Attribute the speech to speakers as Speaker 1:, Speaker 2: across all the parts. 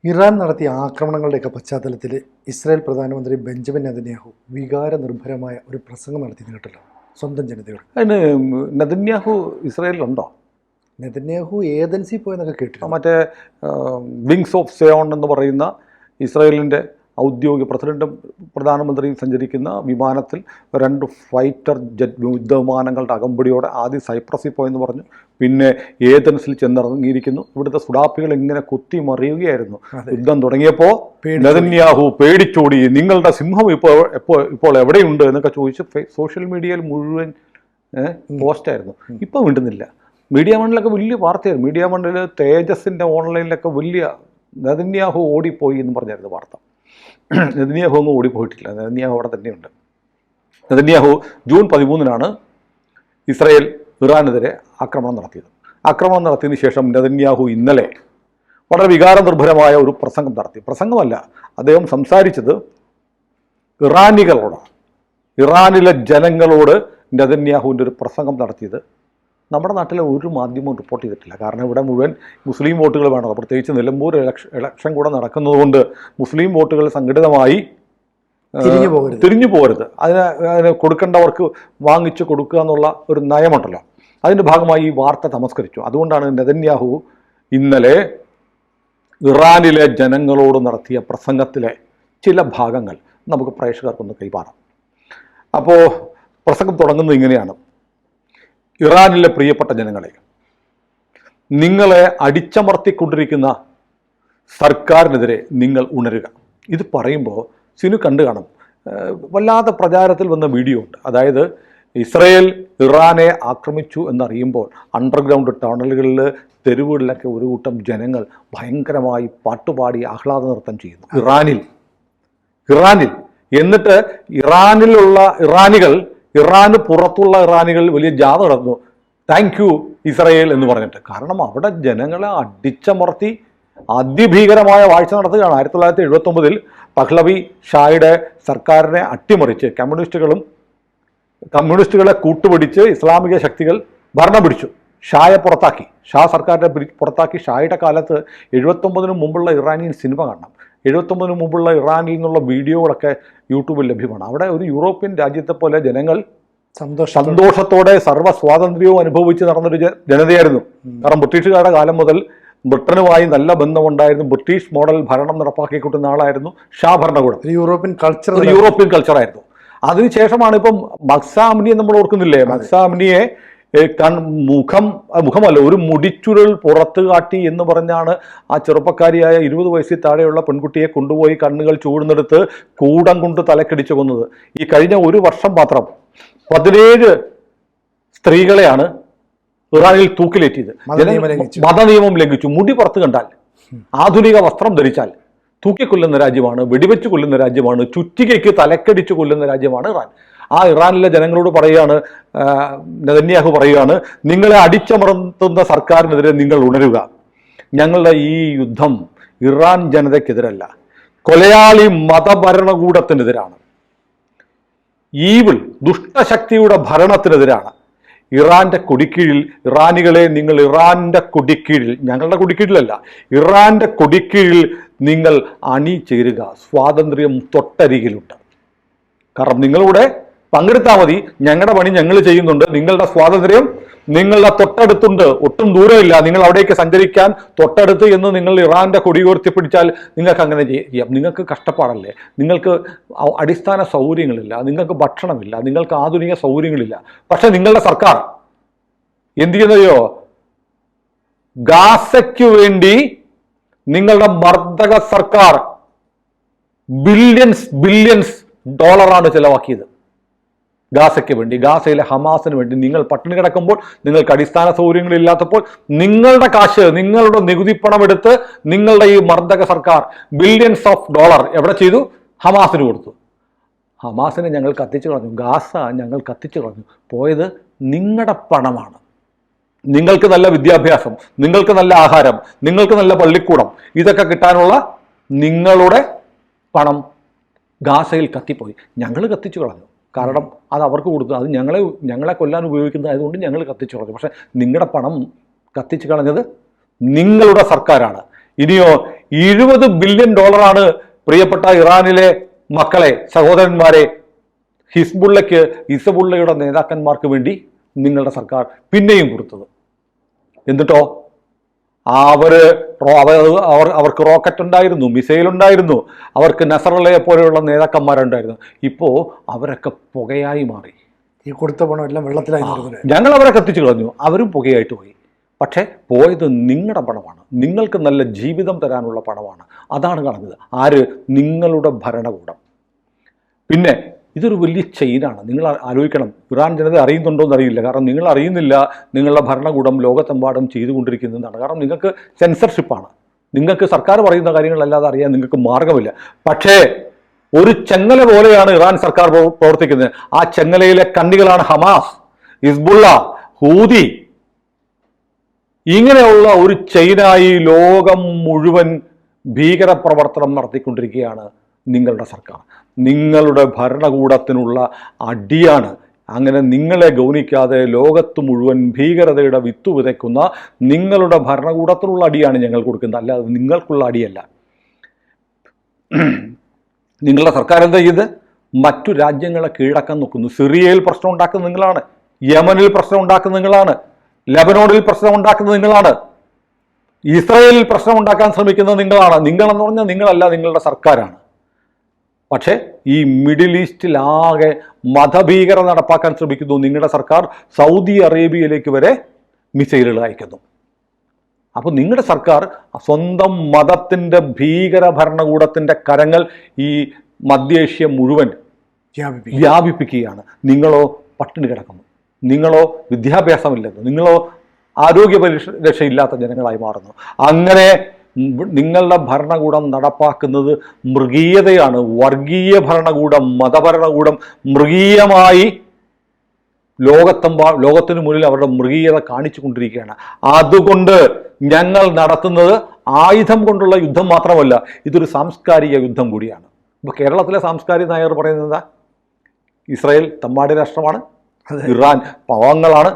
Speaker 1: Iran നടത്തിയ ആക്രമണങ്ങളുടെയൊക്കെ പശ്ചാത്തലത്തിൽ Israel പ്രധാനമന്ത്രി ബെഞ്ചമിൻ നെതന്യാഹു വികാരനിർഭരമായ ഒരു പ്രസംഗം നടത്തി കേട്ടല്ലോ സ്വന്തം ജനതയോട്.
Speaker 2: അതിന് നെതന്യാഹു ഇസ്രായേലിലുണ്ടോ?
Speaker 1: നെതന്യാഹു ഏജൻസി പോയെന്നൊക്കെ കേട്ടിരുന്നു.
Speaker 2: മറ്റേ വിങ്സ് ഓഫ് സയോൺ എന്ന് പറയുന്ന ഇസ്രായേലിൻ്റെ ഔദ്യോഗിക പ്രസിഡന്റും പ്രധാനമന്ത്രിയും സഞ്ചരിക്കുന്ന വിമാനത്തിൽ 2 ഫൈറ്റർ ജെറ്റ് യുദ്ധവിമാനങ്ങളുടെ അകമ്പടിയോടെ ആദ്യം സൈപ്രസിൽ പോയെന്ന് പറഞ്ഞു, പിന്നെ ഏതൻസിൽ ചെന്നിറങ്ങിയിരിക്കുന്നു. ഇവിടുത്തെ സുഡാപ്പികൾ ഇങ്ങനെ കുത്തി മറിയുകയായിരുന്നു. യുദ്ധം തുടങ്ങിയപ്പോൾ നെതന്യാഹു പേടിച്ചോടി, നിങ്ങളുടെ സിംഹം ഇപ്പോൾ എവിടെയുണ്ട് എന്നൊക്കെ ചോദിച്ച് സോഷ്യൽ മീഡിയയിൽ മുഴുവൻ പോസ്റ്റായിരുന്നു. ഇപ്പോൾ മിണ്ടുന്നില്ല. മീഡിയ മണ്ണിലൊക്കെ വലിയ വാർത്തയായിരുന്നു. മീഡിയ മണ്ണിൽ തേജസിൻ്റെ ഓൺലൈനിലൊക്കെ വലിയ നെതന്യാഹു ഓടിപ്പോയി എന്ന് പറഞ്ഞായിരുന്നു വാർത്ത. നെതന്യാഹു ഒന്നും ഓടിപ്പോയിട്ടില്ല. നെതന്യാഹു അവിടെ തന്നെയുണ്ട്. നെതന്യാഹു ജൂൺ 13 ഇസ്രായേൽ ഇറാനെതിരെ ആക്രമണം നടത്തിയത്. ആക്രമണം നടത്തിയതിന് ശേഷം നെതന്യാഹു ഇന്നലെ വളരെ വികാരനിർഭരമായ ഒരു പ്രസംഗം നടത്തി. പ്രസംഗമല്ല, അദ്ദേഹം സംസാരിച്ചത് ഇറാനികളോടാണ്. ഇറാനിലെ ജനങ്ങളോട് നെതന്യാഹുവിൻ്റെ ഒരു പ്രസംഗം നടത്തിയത് നമ്മുടെ നാട്ടിലെ ഒരു മാധ്യമവും റിപ്പോർട്ട് ചെയ്തിട്ടില്ല. കാരണം ഇവിടെ മുഴുവൻ മുസ്ലിം വോട്ടുകൾ വേണം. പ്രത്യേകിച്ച് നിലമ്പൂർ ഇലക്ഷൻ കൂടെ നടക്കുന്നതുകൊണ്ട് മുസ്ലിം വോട്ടുകൾ സംഘടിതമായി തിരിഞ്ഞു പോകരുത്. അതിന് കൊടുക്കേണ്ടവർക്ക് വാങ്ങിച്ചു കൊടുക്കുക എന്നുള്ള ഒരു നയമുണ്ടല്ലോ. അതിൻ്റെ ഭാഗമായി ഈ വാർത്ത തമസ്കരിച്ചു. അതുകൊണ്ടാണ് നെതന്യാഹു ഇന്നലെ ഇറാനിലെ ജനങ്ങളോട് നടത്തിയ പ്രസംഗത്തിലെ ചില ഭാഗങ്ങൾ നമുക്ക് പ്രേക്ഷകർക്കൊന്ന് കൈമാറാം. അപ്പോൾ പ്രസംഗം തുടങ്ങുന്നത് ഇങ്ങനെയാണ്: ഇറാനിലെ പ്രിയപ്പെട്ട ജനങ്ങളെ, നിങ്ങളെ അടിച്ചമർത്തിക്കൊണ്ടിരിക്കുന്ന സർക്കാരിനെതിരെ നിങ്ങൾ ഉണരുക. ഇത് പറയുമ്പോൾ സിനു കണ്ടു കാണും, വല്ലാതെ പ്രചാരത്തിൽ വന്ന വീഡിയോ ഉണ്ട്. അതായത് ഇസ്രായേൽ ഇറാനെ ആക്രമിച്ചു എന്നറിയുമ്പോൾ അണ്ടർഗ്രൗണ്ട് ടണലുകളിൽ തെരുവുകളിലൊക്കെ ഒരു കൂട്ടം ജനങ്ങൾ ഭയങ്കരമായി പാട്ടുപാടി ആഹ്ലാദ നൃത്തം ചെയ്യുന്നു ഇറാനിൽ. എന്നിട്ട് ഇറാനിലുള്ള ഇറാന് പുറത്തുള്ള ഇറാനികൾ വലിയ ജാഥ നടന്നു, താങ്ക് യു ഇസ്രായേൽ എന്ന് പറഞ്ഞിട്ട്. കാരണം അവിടെ ജനങ്ങളെ അടിച്ചമർത്തി അതിഭീകരമായ വാഴ്ച നടത്തുകയാണ്. 1979 പഹ്ലവി ഷായുടെ സർക്കാരിനെ അട്ടിമറിച്ച് കമ്മ്യൂണിസ്റ്റുകളെ കൂട്ടുപിടിച്ച് ഇസ്ലാമിക ശക്തികൾ ഭരണം പിടിച്ചു. ഷായെ പുറത്താക്കി, ഷാ സർക്കാരിനെ പുറത്താക്കി. ഷായുടെ കാലത്ത് 79 മുമ്പുള്ള ഇറാനിയൻ സിനിമ കാണണം. 79 മുമ്പുള്ള ഇറാനിൽ നിന്നുള്ള വീഡിയോകളൊക്കെ യൂട്യൂബിൽ ലഭ്യമാണ്. അവിടെ ഒരു യൂറോപ്യൻ രാജ്യത്തെ പോലെ ജനങ്ങൾ സന്തോഷത്തോടെ സർവ്വ സ്വാതന്ത്ര്യവും അനുഭവിച്ച് നടന്നൊരു ജനതയായിരുന്നു. കാരണം ബ്രിട്ടീഷുകാരുടെ കാലം മുതൽ ബ്രിട്ടനുമായി നല്ല ബന്ധമുണ്ടായിരുന്നു. ബ്രിട്ടീഷ് മോഡൽ ഭരണം നടപ്പാക്കിക്കൊണ്ടിരുന്ന ആളായിരുന്നു ഷാ ഭരണകൂടം.
Speaker 1: യൂറോപ്യൻ
Speaker 2: കൾച്ചറായിരുന്നു. അതിനുശേഷമാണ് ഇപ്പം മഹ്സാ അമ്നിയെ നമ്മൾ ഓർക്കുന്നില്ലേ? മഹ്സാ അമ്നിയെ മുഖമല്ല, ഒരു മുടിച്ചുരുൾ പുറത്തു കാട്ടി എന്ന് പറഞ്ഞാണ് ആ ചെറുപ്പക്കാരിയായ 20 വയസ്സിൽ താഴെയുള്ള പെൺകുട്ടിയെ കൊണ്ടുപോയി കണ്ണുകൾ ചൂടുന്നെടുത്ത് കൂടം കൊണ്ട് തലക്കടിച്ചു കൊന്നത്. ഈ കഴിഞ്ഞ ഒരു വർഷം മാത്രം 17 സ്ത്രീകളെയാണ് ഇറാനിൽ തൂക്കിലേറ്റിയത്. മതനിയമം ലംഘിച്ചു. മുടി പുറത്ത് കണ്ടാൽ, ആധുനിക വസ്ത്രം ധരിച്ചാൽ തൂക്കിക്കൊല്ലുന്ന രാജ്യമാണ്, വെടിവെച്ച് കൊല്ലുന്ന രാജ്യമാണ്, ചുറ്റികയ്ക്ക് തലക്കടിച്ചു കൊല്ലുന്ന രാജ്യമാണ് ഇറാൻ. ആ ഇറാനിലെ ജനങ്ങളോട് നെതന്യാഹു പറയുകയാണ്, നിങ്ങളെ അടിച്ചമർത്തുന്ന സർക്കാരിനെതിരെ നിങ്ങൾ ഉണരുക. ഞങ്ങളുടെ ഈ യുദ്ധം ഇറാൻ ജനതയ്ക്കെതിരല്ല, കൊലയാളി മതഭരണകൂടത്തിനെതിരാണ്, ദുഷ്ടശക്തിയുടെ ഭരണത്തിനെതിരാണ്. ഇറാന്റെ കൊടിക്കീഴിൽ ഇറാനികളെ നിങ്ങൾ ഇറാന്റെ കൊടിക്കീഴിൽ, ഞങ്ങളുടെ കൊടിക്കീഴിലല്ല, ഇറാന്റെ കൊടിക്കീഴിൽ നിങ്ങൾ അണിചേരുക. സ്വാതന്ത്ര്യം തൊട്ടരികിലുണ്ട്. കാരണം നിങ്ങളുടെ പങ്കെടുത്താൽ മതി, ഞങ്ങളുടെ പണി ഞങ്ങൾ ചെയ്യുന്നുണ്ട്. നിങ്ങളുടെ സ്വാതന്ത്ര്യം നിങ്ങളുടെ തൊട്ടടുത്തുണ്ട്, ഒട്ടും ദൂരമില്ല. നിങ്ങൾ അവിടേക്ക് സഞ്ചരിക്കാൻ തൊട്ടടുത്ത് എന്ന് നിങ്ങൾ ഇറാന്റെ കൊടി ഉയർത്തി പിടിച്ചാൽ നിങ്ങൾക്ക് അങ്ങനെ ചെയ്യാം. നിങ്ങൾക്ക് കഷ്ടപ്പാടല്ലേ, നിങ്ങൾക്ക് അടിസ്ഥാന സൗകര്യങ്ങളില്ല, നിങ്ങൾക്ക് ഭക്ഷണമില്ല, നിങ്ങൾക്ക് ആധുനിക സൗകര്യങ്ങളില്ല. പക്ഷെ നിങ്ങളുടെ സർക്കാർ എന്ത് ചെയ്യുന്നയോ, ഗാസയ്ക്ക് വേണ്ടി നിങ്ങളുടെ മർദ്ദക സർക്കാർ ബില്യൺസ് ഡോളറാണ് ചെലവാക്കിയത്. ഗാസയ്ക്ക് വേണ്ടി, ഗാസയിലെ ഹമാസിന് വേണ്ടി. നിങ്ങൾ പട്ടിണി കിടക്കുമ്പോൾ, നിങ്ങൾക്ക് അടിസ്ഥാന സൗകര്യങ്ങളില്ലാത്തപ്പോൾ നിങ്ങളുടെ കാശ്, നിങ്ങളുടെ നികുതി പണം എടുത്ത് നിങ്ങളുടെ ഈ മർദ്ദക സർക്കാർ ബില്യൺസ് ഓഫ് ഡോളർ എവിടെ ചെയ്തു? ഹമാസിന് കൊടുത്തു. ഹമാസിനെ ഞങ്ങൾ കത്തിച്ചു കളഞ്ഞു, ഗാസ ഞങ്ങൾ കത്തിച്ചു കളഞ്ഞു. പോയത് നിങ്ങളുടെ പണമാണ്. നിങ്ങൾക്ക് നല്ല വിദ്യാഭ്യാസം, നിങ്ങൾക്ക് നല്ല ആഹാരം, നിങ്ങൾക്ക് നല്ല പള്ളിക്കൂടം, ഇതൊക്കെ കിട്ടാനുള്ള നിങ്ങളുടെ പണം ഗാസയിൽ കത്തിപ്പോയി. ഞങ്ങൾ കത്തിച്ചു കളഞ്ഞു. കാരണം അത് അവർക്ക് കൊടുത്തു. അത് ഞങ്ങളെ കൊല്ലാൻ ഉപയോഗിക്കുന്നതായതുകൊണ്ട് ഞങ്ങൾ കത്തിച്ചു കളഞ്ഞു. പക്ഷെ നിങ്ങളുടെ പണം കത്തിച്ചു കളഞ്ഞത് നിങ്ങളുടെ സർക്കാരാണ്. ഇനിയോ $20 ബില്യൺ പ്രിയപ്പെട്ട ഇറാനിലെ മക്കളെ, സഹോദരന്മാരെ, ഹിസ്ബുള്ളയുടെ നേതാക്കന്മാർക്ക് വേണ്ടി നിങ്ങളുടെ സർക്കാർ പിന്നെയും കൊടുത്തത്. എന്നിട്ടോ അവർക്ക് റോക്കറ്റ് ഉണ്ടായിരുന്നു, മിസൈൽ ഉണ്ടായിരുന്നു, അവർക്ക് നസറുള്ളയെ പോലെയുള്ള നേതാക്കന്മാരുണ്ടായിരുന്നു. ഇപ്പോൾ അവരൊക്കെ പുകയായി മാറി.
Speaker 1: ഈ കൊടുത്ത പണം എല്ലാം വെള്ളത്തിലായി.
Speaker 2: ഞങ്ങൾ അവരെ കത്തിച്ചു കളഞ്ഞു, അവരും പുകയായിട്ട് പോയി. പക്ഷേ പോയത് നിങ്ങളുടെ പണമാണ്, നിങ്ങൾക്ക് നല്ല ജീവിതം തരാനുള്ള പണമാണ്. അതാണ് കളഞ്ഞത്. ആര്? നിങ്ങളുടെ ഭരണകൂടം. പിന്നെ ഇതൊരു വലിയ ചെയിനാണ്. നിങ്ങൾ ആലോചിക്കണം, ഇറാൻ ജനത അറിയുന്നുണ്ടോ എന്നറിയില്ല. കാരണം നിങ്ങൾ അറിയുന്നില്ല നിങ്ങളുടെ ഭരണകൂടം ലോകത്തെമ്പാടും ചെയ്തുകൊണ്ടിരിക്കുന്നതാണ്. കാരണം നിങ്ങൾക്ക് സെൻസർഷിപ്പാണ്. നിങ്ങൾക്ക് സർക്കാർ പറയുന്ന കാര്യങ്ങളല്ലാതെ അറിയാൻ നിങ്ങൾക്ക് മാർഗമില്ല. പക്ഷേ ഒരു ചെങ്ങല പോലെയാണ് ഇറാൻ സർക്കാർ പ്രവർത്തിക്കുന്നത്. ആ ചെങ്ങലയിലെ കണ്ണികളാണ് ഹമാസ്, ഹിസ്ബുള്ള, ഹൂതി. ഇങ്ങനെയുള്ള ഒരു ചെയിനായി ലോകം മുഴുവൻ ഭീകരപ്രവർത്തനം നടത്തിക്കൊണ്ടിരിക്കുകയാണ് നിങ്ങളുടെ സർക്കാർ. നിങ്ങളുടെ ഭരണകൂടത്തിനുള്ള അടിയാണ്. അങ്ങനെ നിങ്ങളെ ഗൗനിക്കാതെ ലോകത്ത് മുഴുവൻ ഭീകരതയുടെ വിത്ത് വിതയ്ക്കുന്ന നിങ്ങളുടെ ഭരണകൂടത്തിനുള്ള അടിയാണ് ഞങ്ങൾ കൊടുക്കുന്നത്, അല്ലാതെ നിങ്ങൾക്കുള്ള അടിയല്ല. നിങ്ങളുടെ സർക്കാർ എന്താ ചെയ്ത്? മറ്റു രാജ്യങ്ങളെ കീഴടക്കാൻ നോക്കുന്നു. സിറിയയിൽ പ്രശ്നം ഉണ്ടാക്കുന്നത് നിങ്ങളാണ്, യമനിൽ പ്രശ്നം ഉണ്ടാക്കുന്നത് നിങ്ങളാണ്, ലെബനോണിൽ പ്രശ്നം ഉണ്ടാക്കുന്നത് നിങ്ങളാണ്, ഇസ്രായേലിൽ പ്രശ്നം ഉണ്ടാക്കാൻ ശ്രമിക്കുന്നത് നിങ്ങളാണ്. നിങ്ങളെന്ന് പറഞ്ഞാൽ നിങ്ങളല്ല, നിങ്ങളുടെ സർക്കാരാണ്. പക്ഷേ ഈ മിഡിൽ ഈസ്റ്റിലാകെ മതഭീകരത നടപ്പാക്കാൻ ശ്രമിക്കുന്നു നിങ്ങളുടെ സർക്കാർ. സൗദി അറേബ്യയിലേക്ക് വരെ മിസൈലുകൾ അയക്കുന്നു. അപ്പോൾ നിങ്ങളുടെ സർക്കാർ സ്വന്തം മതത്തിൻ്റെ ഭീകര ഭരണകൂടത്തിൻ്റെ കരങ്ങൾ ഈ മധ്യേഷ്യ മുഴുവൻ വ്യാപിപ്പിക്കുകയാണ്. നിങ്ങളോ പട്ടിണി കിടക്കുന്നു, നിങ്ങളോ വിദ്യാഭ്യാസമില്ലെന്ന്, നിങ്ങളോ ആരോഗ്യ പരിരക്ഷയില്ലാത്ത ജനങ്ങളായി മാറുന്നു. അങ്ങനെ നിങ്ങളുടെ ഭരണകൂടം നടപ്പാക്കുന്നത് മൃഗീയതയാണ്. വർഗീയ ഭരണകൂടം, മതഭരണകൂടം മൃഗീയമായി ലോകത്തിന് മുന്നിൽ അവരുടെ മൃഗീയത കാണിച്ചു കൊണ്ടിരിക്കുകയാണ്. അതുകൊണ്ട് ഞങ്ങൾ നടത്തുന്നത് ആയുധം കൊണ്ടുള്ള യുദ്ധം മാത്രമല്ല, ഇതൊരു സാംസ്കാരിക യുദ്ധം കൂടിയാണ്. ഇപ്പോൾ കേരളത്തിലെ സാംസ്കാരിക നായകർ പറയുന്നത് എന്താ? ഇസ്രായേൽ തമ്മാടി രാഷ്ട്രമാണ്, ഇറാൻ പാവങ്ങളാണ്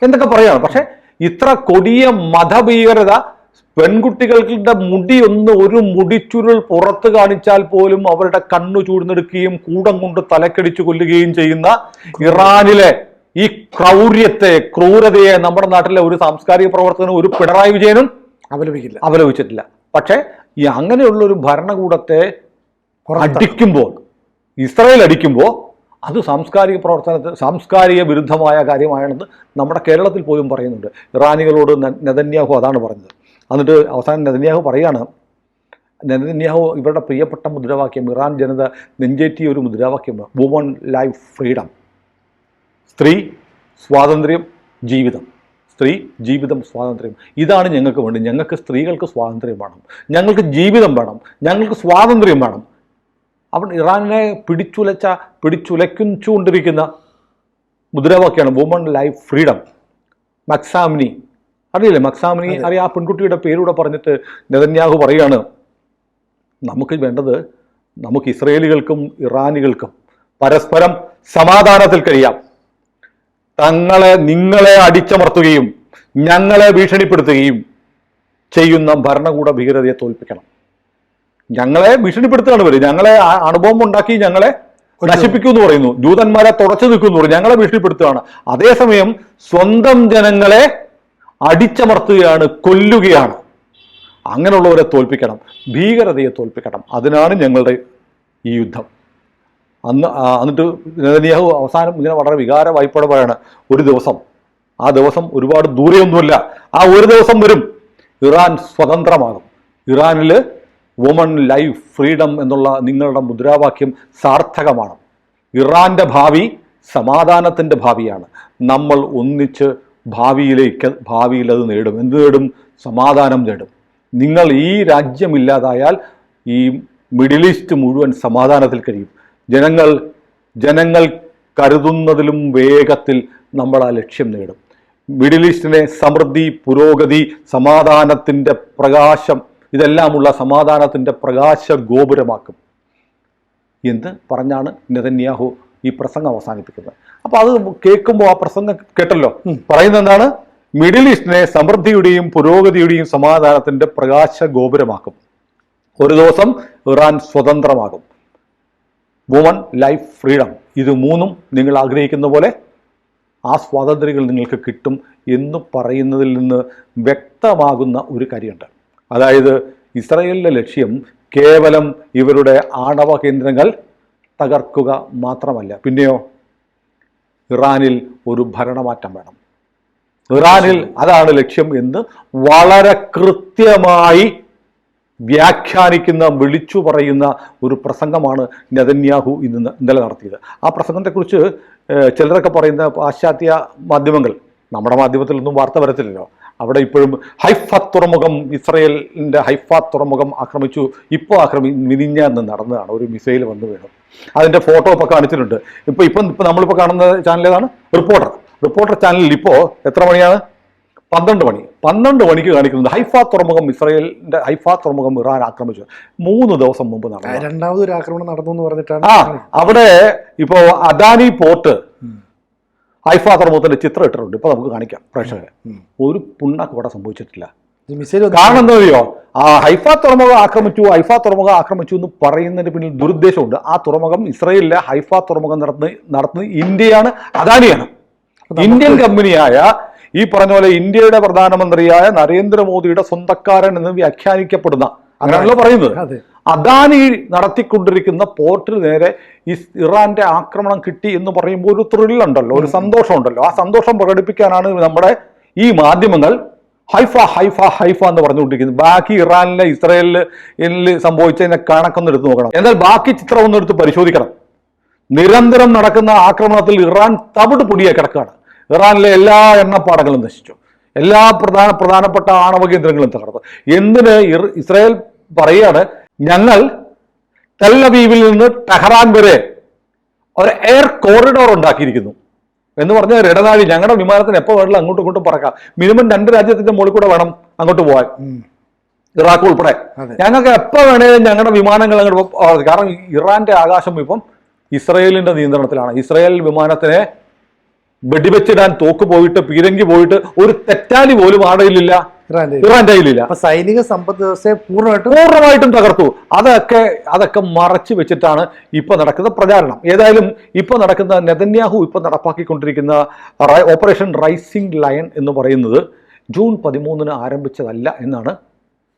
Speaker 2: എന്തൊക്കെ പറയുകയാണ്. പക്ഷെ ഇത്ര കൊടിയ മതഭീകരത, പെൺകുട്ടികളുടെ ഒരു മുടിച്ചുരുൾ പുറത്ത് കാണിച്ചാൽ പോലും അവരുടെ കണ്ണു ചൂഴ്ന്നെടുക്കുകയും കൂടം കൊണ്ട് തലക്കടിച്ചു കൊല്ലുകയും ചെയ്യുന്ന ഇറാനിലെ ഈ ക്രൂരതയെ നമ്മുടെ നാട്ടിലെ ഒരു സാംസ്കാരിക പ്രവർത്തകനും ഒരു പിണറായി വിജയനും അപലപിച്ചിട്ടില്ല. പക്ഷേ ഈ അങ്ങനെയുള്ള ഒരു ഭരണകൂടത്തെ അടിക്കുമ്പോൾ, ഇസ്രായേൽ അടിക്കുമ്പോൾ അത് സാംസ്കാരിക വിരുദ്ധമായ കാര്യമാണെന്ന് നമ്മുടെ കേരളത്തിൽ പോലും പറയുന്നുണ്ട്. ഇറാനികളോട് നെതന്യാഹു അതാണ് പറഞ്ഞത്. എന്നിട്ട് അവസാനം നെതന്യാഹു പറയാണ്, നെതന്യാഹു ഇവരുടെ പ്രിയപ്പെട്ട മുദ്രാവാക്യം, ഇറാൻ ജനത നെഞ്ചേറ്റിയ ഒരു മുദ്രാവാക്യമാണ്, വുമൺ ലൈഫ് ഫ്രീഡം. സ്ത്രീ, സ്വാതന്ത്ര്യം, ജീവിതം. സ്ത്രീ, ജീവിതം, സ്വാതന്ത്ര്യം. ഇതാണ് ഞങ്ങൾക്ക് വേണ്ടി. ഞങ്ങൾക്ക് സ്ത്രീകൾക്ക് സ്വാതന്ത്ര്യം വേണം, ഞങ്ങൾക്ക് ജീവിതം വേണം, ഞങ്ങൾക്ക് സ്വാതന്ത്ര്യം വേണം. അവിടെ ഇറാനെ പിടിച്ചുലയ്ച്ചുകൊണ്ടിരിക്കുന്ന മുദ്രാവാക്യമാണ് വുമൺ ലൈഫ് ഫ്രീഡം. മക്സാമിനി അറിയില്ലേ? മക്സാമിനി അറിയാം. ആ പെൺകുട്ടിയുടെ പേരൂടെ പറഞ്ഞിട്ട് നെതന്യാഹു പറയുകയാണ്, നമുക്ക് വേണ്ടത്, നമുക്ക് ഇസ്രയേലികൾക്കും ഇറാനികൾക്കും പരസ്പരം സമാധാനത്തിൽ കഴിയാം. നിങ്ങളെ അടിച്ചമർത്തുകയും ഞങ്ങളെ ഭീഷണിപ്പെടുത്തുകയും ചെയ്യുന്ന ഭരണകൂട ഭീകരതയെ തോൽപ്പിക്കണം. ഞങ്ങളെ ഭീഷണിപ്പെടുത്തുകയാണ് ഇവർ. ഞങ്ങളെ അണുബോംബ് ഉണ്ടാക്കി ഞങ്ങളെ നശിപ്പിക്കുമെന്ന് പറയുന്നു, ജൂതന്മാരെ തുടച്ചു നിൽക്കുന്നു പറയും, ഞങ്ങളെ ഭീഷണിപ്പെടുത്തുകയാണ്. അതേസമയം സ്വന്തം ജനങ്ങളെ അടിച്ചമർത്തുകയാണ്, കൊല്ലുകയാണ്. അങ്ങനെയുള്ളവരെ തോൽപ്പിക്കണം, ഭീകരതയെ തോൽപ്പിക്കണം. അതിനാണ് ഞങ്ങളുടെ ഈ യുദ്ധം. എന്നിട്ട് നെതന്യാഹു അവസാനം ഇങ്ങനെ വളരെ വികാര വായ്പയോടെ പറയാണ്, ഒരു ദിവസം, ആ ദിവസം ഒരുപാട് ദൂരെയൊന്നുമില്ല, ആ ഒരു ദിവസം വരും, ഇറാൻ സ്വതന്ത്രമാകും. ഇറാനിൽ വുമൺ ലൈഫ് ഫ്രീഡം എന്നുള്ള നിങ്ങളുടെ മുദ്രാവാക്യം സാർത്ഥകമാണ്. ഇറാൻ്റെ ഭാവി സമാധാനത്തിൻ്റെ ഭാവിയാണ്. നമ്മൾ ഒന്നിച്ച് ഭാവിയിൽ അത് നേടും. എന്ത് നേടും? സമാധാനം നേടും. നിങ്ങൾ ഈ രാജ്യമില്ലാതായാൽ ഈ മിഡിൽ ഈസ്റ്റ് മുഴുവൻ സമാധാനത്തിൽ കഴിയും. ജനങ്ങൾ കരുതുന്നതിലും വേഗത്തിൽ നമ്മൾ ആ ലക്ഷ്യം നേടും. മിഡിൽ ഈസ്റ്റിനെ സമൃദ്ധി, പുരോഗതി, സമാധാനത്തിൻ്റെ പ്രകാശം, ഇതെല്ലാമുള്ള സമാധാനത്തിൻ്റെ പ്രകാശ ഗോപുരമാക്കും എന്ന് പറഞ്ഞാണ് നെതന്യാഹു ഈ പ്രസംഗം അവസാനിപ്പിക്കുന്നത്. അപ്പോൾ അത് കേൾക്കുമ്പോൾ, ആ പ്രസംഗം കേട്ടല്ലോ, പറയുന്നത് എന്താണ്? മിഡിൽ ഈസ്റ്റിനെ സമൃദ്ധിയുടെയും പുരോഗതിയുടെയും സമാധാനത്തിൻ്റെ പ്രകാശ ഗോപുരമാക്കും. ഒരു ദിവസം ഇറാൻ സ്വതന്ത്രമാകും. വുമൺ, ലൈഫ്, ഫ്രീഡം, ഇത് മൂന്നും നിങ്ങൾ ആഗ്രഹിക്കുന്ന പോലെ ആ സ്വാതന്ത്ര്യങ്ങൾ നിങ്ങൾക്ക് കിട്ടും എന്ന് പറയുന്നതിൽ നിന്ന് വ്യക്തമാകുന്ന ഒരു കാര്യമുണ്ട്. അതായത് ഇസ്രായേലിൻ്റെ ലക്ഷ്യം കേവലം ഇവരുടെ ആണവ കേന്ദ്രങ്ങൾ തകർക്കുക മാത്രമല്ല, പിന്നെയോ ഇറാനിൽ ഒരു ഭരണമാറ്റം വേണം. ഇറാനിൽ അതാണ് ലക്ഷ്യം എന്ന് വളരെ കൃത്യമായി വ്യാഖ്യാനിക്കുന്ന, വിളിച്ചു പറയുന്ന ഒരു പ്രസംഗമാണ് നെതന്യാഹു ഇന്നലെ നടത്തിയത്. ആ പ്രസംഗത്തെക്കുറിച്ച് ചിലരൊക്കെ പറയുന്ന പാശ്ചാത്യ മാധ്യമങ്ങൾ, നമ്മുടെ മാധ്യമത്തിലൊന്നും വാർത്ത വരത്തില്ലല്ലോ, അവിടെ ഇപ്പോഴും ഹൈഫ തുറമുഖം, ഇസ്രയേലിൻ്റെ ഹൈഫ തുറമുഖം ആക്രമിച്ചു, ഇപ്പോൾ മിനിഞ്ഞാന്ന് നടന്നതാണ്, ഒരു മിസൈൽ വന്നു വീണു. അതിൻ്റെ ഫോട്ടോ ഇപ്പോൾ കാണിച്ചിട്ടുണ്ട്. ഇപ്പം നമ്മളിപ്പോൾ കാണുന്ന ചാനൽ ഏതാണ്? റിപ്പോർട്ടർ ചാനലിൽ ഇപ്പോൾ എത്ര മണിയാണ്? 12 മണിക്ക് കാണിക്കുന്നത് ഹൈഫ തുറമുഖം, ഇസ്രയേലിൻ്റെ ഹൈഫ തുറമുഖം ഇറാൻ ആക്രമിച്ചു 3 ദിവസം മുമ്പ് നടന്നു.
Speaker 1: രണ്ടാമതൊരു ആക്രമണം നടന്നു എന്ന് പറഞ്ഞിട്ടാണ്.
Speaker 2: അവിടെ ഇപ്പോൾ അദാനി പോർട്ട് ഹൈഫ തുറമുഖത്തിന്റെ ചിത്രം ഇട്ടിട്ടുണ്ട്. ഇപ്പൊ നമുക്ക് കാണിക്കാം പ്രേക്ഷകരെ. ഒരു പുണ്ണാക്ക് ഇവിടെ സംഭവിച്ചിട്ടില്ല. കാരണം എന്താ അറിയോ? ആ ഹൈഫ തുറമുഖം ആക്രമിച്ചു എന്ന് പറയുന്നതിന് പിന്നിൽ ദുരുദ്ദേശമുണ്ട്. ആ തുറമുഖം, ഇസ്രയേലിലെ ഹൈഫ തുറമുഖം നടത്തുന്നത് ഇന്ത്യയാണ്, അദാനിയാണ്. ഇന്ത്യൻ കമ്പനിയായ ഈ പറഞ്ഞ പോലെ ഇന്ത്യയുടെ പ്രധാനമന്ത്രിയായ നരേന്ദ്രമോദിയുടെ സ്വന്തക്കാരൻ എന്ന് വ്യാഖ്യാനിക്കപ്പെടുന്ന, അങ്ങനെയാണല്ലോ പറയുന്നത്, അദാനി നടത്തിക്കൊണ്ടിരിക്കുന്ന പോർട്ടിന് നേരെ ഇറാന്റെ ആക്രമണം കിട്ടി എന്ന് പറയുമ്പോൾ ഒരു ത്രില്ലുണ്ടല്ലോ, ഒരു സന്തോഷമുണ്ടല്ലോ. ആ സന്തോഷം പ്രകടിപ്പിക്കാനാണ് നമ്മുടെ ഈ മാധ്യമങ്ങൾ ഹൈഫ എന്ന് പറഞ്ഞുകൊണ്ടിരിക്കുന്നത്. ബാക്കി ഇറാനിലെ, ഇസ്രയേലിൽ സംഭവിച്ചതിനെ കണക്കൊന്നും എടുത്ത് നോക്കണം. എന്നാൽ ബാക്കി ചിത്രം ഒന്നും എടുത്ത് പരിശോധിക്കണം. നിരന്തരം നടക്കുന്ന ആക്രമണത്തിൽ ഇറാൻ തവിട് പൊടിയായി കിടക്കുകയാണ്. ഇറാനിലെ എല്ലാ എണ്ണപ്പാടങ്ങളും നശിച്ചു, എല്ലാ പ്രധാനപ്പെട്ട ആണവ കേന്ദ്രങ്ങളും തകർന്നു. എന്തിന് ഇസ്രായേൽ പറയാണ്, ഞങ്ങൾ ടെൽ-അവീവിൽ നിന്ന് ടെഹ്റാൻ വരെ ഒരു എയർ കോറിഡോർ ഉണ്ടാക്കിയിരിക്കുന്നു എന്ന് പറഞ്ഞാൽ ഇടനാഴി, ഞങ്ങളുടെ വിമാനത്തിന് എപ്പോൾ വേണമെങ്കിലും അങ്ങോട്ടും ഇങ്ങോട്ടും പറക്കാം. മിനിമം 2 രാജ്യത്തിന്റെ മുകളിൽ കൂടെ വേണം അങ്ങോട്ട് പോകാൻ, ഇറാഖ് ഉൾപ്പെടെ. ഞങ്ങൾക്ക് എപ്പോൾ വേണേലും ഞങ്ങളുടെ വിമാനങ്ങൾ അങ്ങോട്ട്, കാരണം ഇറാന്റെ ആകാശം ഇപ്പം ഇസ്രയേലിന്റെ നിയന്ത്രണത്തിലാണ്. ഇസ്രയേൽ വിമാനത്തിനെ വെടിവെച്ചിടാൻ തോക്ക് പോയിട്ട്, പീരങ്കി പോയിട്ട് ഒരു തെറ്റാലി പോലും ആടയിലില്ല, ഇറാന്റെ കയ്യിലില്ല.
Speaker 1: സൈനിക സമ്പദ് വ്യവസ്ഥയെ
Speaker 2: പൂർണ്ണമായിട്ടും തകർത്തു. അതൊക്കെ മറച്ചു വെച്ചിട്ടാണ് ഇപ്പൊ നടക്കുന്ന പ്രചാരണം. ഏതായാലും ഇപ്പൊ നടക്കുന്ന നെതന്യാഹു ഇപ്പൊ നടപ്പാക്കിക്കൊണ്ടിരിക്കുന്ന ഓപ്പറേഷൻ റൈസിംഗ് ലയൺ എന്ന് പറയുന്നത് ജൂൺ 13 ആരംഭിച്ചതല്ല എന്നാണ്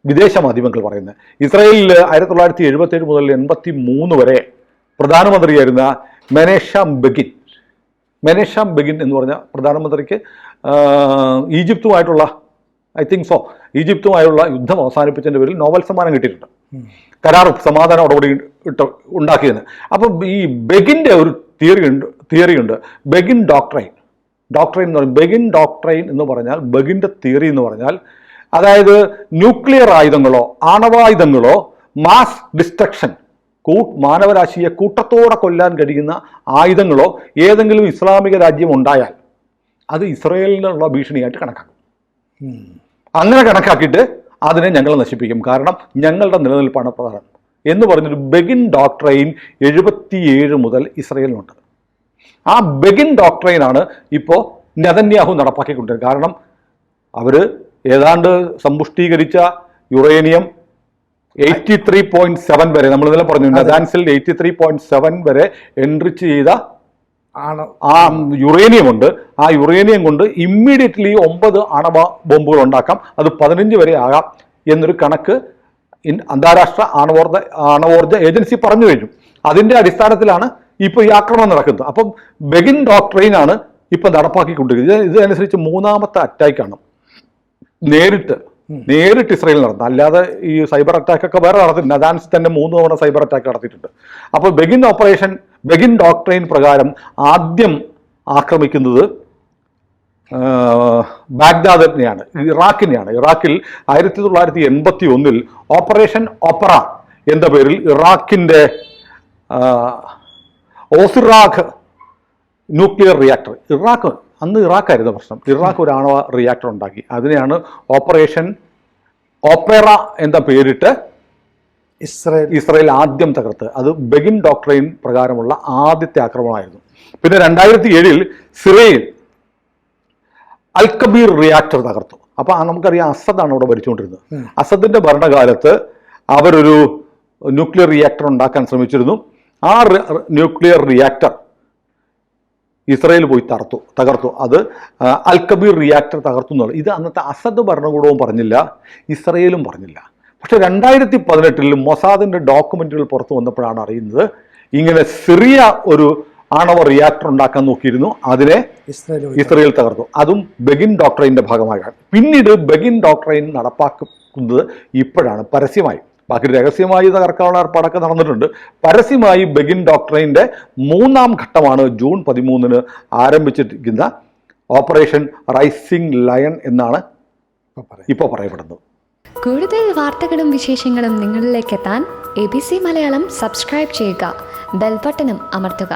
Speaker 2: വിദേശ മാധ്യമങ്ങൾ പറയുന്നത്. ഇസ്രായേലിൽ 1977 മുതൽ 83 വരെ പ്രധാനമന്ത്രിയായിരുന്ന മെനേഷാം ബെഗിൻ എന്ന് പറഞ്ഞ പ്രധാനമന്ത്രിക്ക് ഈജിപ്തുമായുള്ള യുദ്ധം അവസാനിപ്പിച്ചതിൻ്റെ പേരിൽ നോബൽ സമ്മാനം കിട്ടിയിട്ടുണ്ട്. കരാർ സമാധാന ഉടമ്പടി ഉണ്ടാക്കിയതിന്. അപ്പം ഈ ബെഗിൻ്റെ ഒരു തിയറിയുണ്ട്, ബെഗിൻ ഡോക്ട്രൈൻ എന്ന് പറയും. ബെഗിൻ ഡോക്ട്രൈൻ എന്ന് പറഞ്ഞാൽ, ബെഗിൻ്റെ തിയറി എന്ന് പറഞ്ഞാൽ, അതായത് ന്യൂക്ലിയർ ആയുധങ്ങളോ ആണവായുധങ്ങളോ മാസ് ഡിസ്ട്രക്ഷൻ, മാനവരാശിയെ കൂട്ടത്തോടെ കൊല്ലാൻ കഴിയുന്ന ആയുധങ്ങളോ ഏതെങ്കിലും ഇസ്ലാമിക രാജ്യം ഉണ്ടായാൽ അത് ഇസ്രയേലിനുള്ള ഭീഷണിയായിട്ട് കണക്കാക്കും. അങ്ങനെ കണക്കാക്കിയിട്ട് അതിനെ ഞങ്ങൾ നശിപ്പിക്കും, കാരണം ഞങ്ങളുടെ നിലനിൽപ്പാണ് പ്രധാനം എന്ന് പറഞ്ഞൊരു ബെഗിൻ ഡോക്ട്രൈൻ 77 മുതൽ ഇസ്രയേലിനുണ്ട്. ആ ബെഗിൻ ഡോക്ട്രൈനാണ് ഇപ്പോൾ നെതന്യാഹു നടപ്പാക്കിക്കൊണ്ടിരിക്കുന്നത്. കാരണം അവർ ഏതാണ്ട് സമ്പുഷ്ടീകരിച്ച യുറേനിയം 83.7 വരെ, നമ്മൾ ഇന്നലെ പറഞ്ഞു, നദാൻസിൽ 83.7 വരെ എൻറിച്ച് ചെയ്ത ആ യുറേനിയം ഉണ്ട്. ആ യുറേനിയം കൊണ്ട് ഇമ്മീഡിയറ്റ്ലി 9 ആണവ ബോംബുകൾ ഉണ്ടാക്കാം, അത് 15 വരെ ആകാം എന്നൊരു കണക്ക് അന്താരാഷ്ട്ര ആണവോർജ ഏജൻസി പറഞ്ഞു കഴിഞ്ഞു. അതിൻ്റെ അടിസ്ഥാനത്തിലാണ് ഇപ്പോൾ ഈ ആക്രമണം നടക്കുന്നത്. അപ്പം ബെഗിൻ ഡോക്ട്രൈനാണ് ഇപ്പം നടപ്പാക്കിക്കൊണ്ടിരിക്കുന്നത്. ഇതനുസരിച്ച് 3ാമത്തെ അറ്റാക്കാണ് നേരിട്ട് ഇസ്രയേൽ നടത്തുന്നത്. അല്ലാതെ ഈ സൈബർ അറ്റാക്കൊക്കെ വേറെ നടത്തിയിട്ടുണ്ട്. നദാൻസ് തന്നെ 3 തവണ സൈബർ അറ്റാക്ക് നടത്തിയിട്ടുണ്ട്. അപ്പോൾ ബെഗിൻ ഡോക്ട്രൈൻ പ്രകാരം ആദ്യം ആക്രമിക്കുന്നത് ബാഗ്ദാദിനെയാണ്, ഇറാഖിനെയാണ്. ഇറാഖിൽ 1981 ഓപ്പറേഷൻ ഓപ്പറ എന്ന പേരിൽ ഇറാഖിൻ്റെ ഓസിറാഖ് ന്യൂക്ലിയർ റിയാക്ടർ, അന്ന് ഇറാഖായിരുന്നു പ്രശ്നം. ഇറാഖ് ഒരു ആണവ റിയാക്ടർ ഉണ്ടാക്കി. അതിനെയാണ് ഓപ്പറേഷൻ ഓപ്പറ എന്ന പേരിട്ട് ഇസ്രയേൽ ആദ്യം തകർത്ത്. അത് ബെഗിൻ ഡോക്ട്രൈൻ പ്രകാരമുള്ള ആദ്യത്തെ ആക്രമണമായിരുന്നു. പിന്നെ 2007 സിറിയയിൽ അൽ കബീർ റിയാക്ടർ തകർത്തു. അപ്പോൾ നമുക്കറിയാം അസദാണ് അവിടെ ഭരിച്ചുകൊണ്ടിരുന്നത്. അസദിന്റെ ഭരണകാലത്ത് അവരൊരു ന്യൂക്ലിയർ റിയാക്ടർ ഉണ്ടാക്കാൻ ശ്രമിച്ചിരുന്നു. ആ ന്യൂക്ലിയർ റിയാക്ടർ ഇസ്രയേൽ പോയി തകർത്തു. അത് അൽ കബീർ റിയാക്ടർ തകർത്തു എന്നുള്ളത് ഇത് അന്നത്തെ അസദ് ഭരണകൂടവും പറഞ്ഞില്ല, ഇസ്രയേലും പറഞ്ഞില്ല. പക്ഷെ 2018 മൊസാദിന്റെ ഡോക്യുമെന്റുകൾ പുറത്തു വന്നപ്പോഴാണ് അറിയുന്നത് ഇങ്ങനെ സിറിയ ഒരു ആണവ റിയാക്ടർ ഉണ്ടാക്കാൻ നോക്കിയിരുന്നു, അതിനെ ഇസ്രയേൽ തകർത്തു. അതും ബെഗിൻ ഡോക്ട്രൈൻ്റെ ഭാഗമായാണ്. പിന്നീട് ബെഗിൻ ഡോക്ട്രൈൻ നടപ്പാക്കുന്നത് ഇപ്പോഴാണ് പരസ്യമായി. ബാക്കി രഹസ്യമായി തകർക്കാനുള്ള ഏർപ്പാടൊക്കെ നടന്നിട്ടുണ്ട്. പരസ്യമായി ബെഗിൻ ഡോക്ട്രൈൻ്റെ 3ാം ഘട്ടമാണ് ജൂൺ 13 ആരംഭിച്ചിരിക്കുന്ന ഓപ്പറേഷൻ റൈസിംഗ് ലയൺ എന്നാണ് ഇപ്പോൾ പറയപ്പെടുന്നത്.
Speaker 3: കൂടുതൽ വാർത്തകളും വിശേഷങ്ങളും നിങ്ങളിലേക്ക് എത്താൻ ABC മലയാളം സബ്സ്ക്രൈബ് ചെയ്യുക, ബെൽബട്ടനും അമർത്തുക.